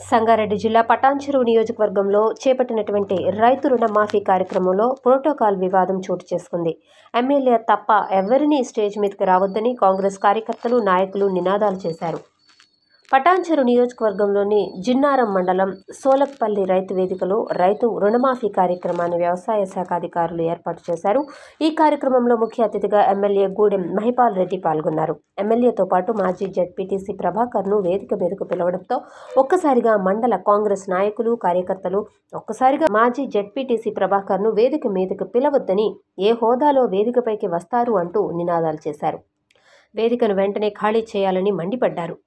సంగారెడ్డి జిల్లా పటాన్చెరు నియోజకవర్గంలో చేపట్టినటువంటి రైతు రుణమాఫీ కార్యక్రమంలో ప్రోటోకాల్ వివాదం చోటు చేసుకుంది. ఎమ్మెల్యే తప్ప ఎవరినీ స్టేజ్ మీదకి రావద్దని కాంగ్రెస్ కార్యకర్తలు, నాయకులు నినాదాలు చేశారు. పటాన్చెరు నియోజకవర్గంలోని జిన్నారం మండలం సోలక్పల్లి రైతు వేదికలో రైతు రుణమాఫీ కార్యక్రమాన్ని వ్యవసాయ శాఖ అధికారులు ఏర్పాటు చేశారు. ఈ కార్యక్రమంలో ముఖ్య అతిథిగా ఎమ్మెల్యే గూడెం మహిపాల్ రెడ్డి పాల్గొన్నారు. ఎమ్మెల్యేతో పాటు మాజీ జెడ్పీటీసీ ప్రభాకర్ను వేదిక మీదకు పిలవడంతో ఒక్కసారిగా మండల కాంగ్రెస్ నాయకులు, కార్యకర్తలు మాజీ జెడ్పీటీసీ ప్రభాకర్ను వేదిక మీదకు పిలవద్దని, ఏ హోదాలో వేదికపైకి వస్తారు అంటూ నినాదాలు చేశారు. వేదికను వెంటనే ఖాళీ చేయాలని మండిపడ్డారు.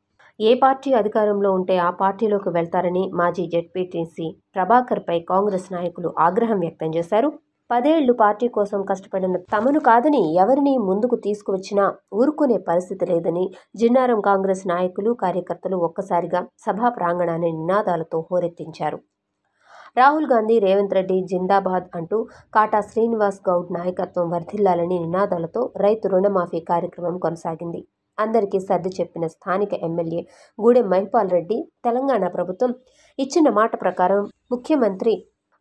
ఏ పార్టీ అధికారంలో ఉంటే ఆ పార్టీలోకి వెళ్తారని మాజీ జెడ్పీటీసీ ప్రభాకర్పై కాంగ్రెస్ నాయకులు ఆగ్రహం వ్యక్తం చేశారు. 10 ఏళ్లు పార్టీ కోసం కష్టపడిన తమను కాదని ఎవరిని ముందుకు తీసుకువచ్చినా ఊరుకునే పరిస్థితి లేదని జిన్నారం కాంగ్రెస్ నాయకులు, కార్యకర్తలు ఒక్కసారిగా సభా ప్రాంగణాన్ని నినాదాలతో హోరెత్తించారు. రాహుల్ గాంధీ, రేవంత్ రెడ్డి జిందాబాద్ అంటూ కాటా శ్రీనివాస్ గౌడ్ నాయకత్వం వర్ధిల్లాలని నినాదాలతో రైతు రుణమాఫీ కార్యక్రమం కొనసాగింది. అందరికీ సర్ది చెప్పిన స్థానిక ఎమ్మెల్యే గూడెం మహిపాల్ రెడ్డి తెలంగాణ ప్రభుత్వం ఇచ్చిన మాట ప్రకారం ముఖ్యమంత్రి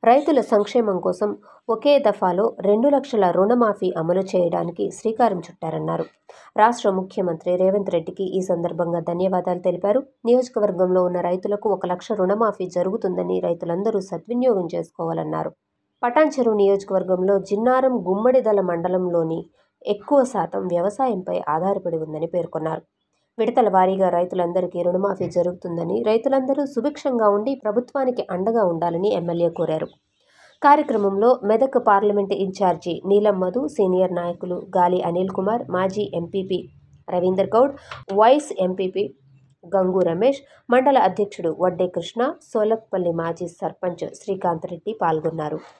రైతుల సంక్షేమం కోసం ఒకే దఫాలో 2 లక్షల రుణమాఫీ అమలు చేయడానికి శ్రీకారం చుట్టారన్నారు. రాష్ట్ర ముఖ్యమంత్రి రేవంత్ రెడ్డికి ఈ సందర్భంగా ధన్యవాదాలు తెలిపారు. నియోజకవర్గంలో ఉన్న రైతులకు 1 లక్ష రుణమాఫీ జరుగుతుందని రైతులందరూ సద్వినియోగం చేసుకోవాలన్నారు. పటాన్చెరు నియోజకవర్గంలో జిన్నారం, గుమ్మడిదల మండలంలోని ఎక్కువ శాతం వ్యవసాయంపై ఆధారపడి ఉందని పేర్కొన్నారు. విడతల వారీగా రైతులందరికీ రుణమాఫీ జరుగుతుందని, రైతులందరూ సుభిక్షంగా ఉండి ప్రభుత్వానికి అండగా ఉండాలని ఎమ్మెల్యే కోరారు. కార్యక్రమంలో మెదక్ పార్లమెంటు ఇన్ఛార్జి నీలం మధు, సీనియర్ నాయకులు గాలి అనిల్ కుమార్, మాజీ MPP Ravinder Goud, vice MPP Gangu Ramesh, మండల అధ్యక్షుడు వడ్డే కృష్ణ, సోలక్పల్లి మాజీ సర్పంచ్ శ్రీకాంత్ రెడ్డి పాల్గొన్నారు.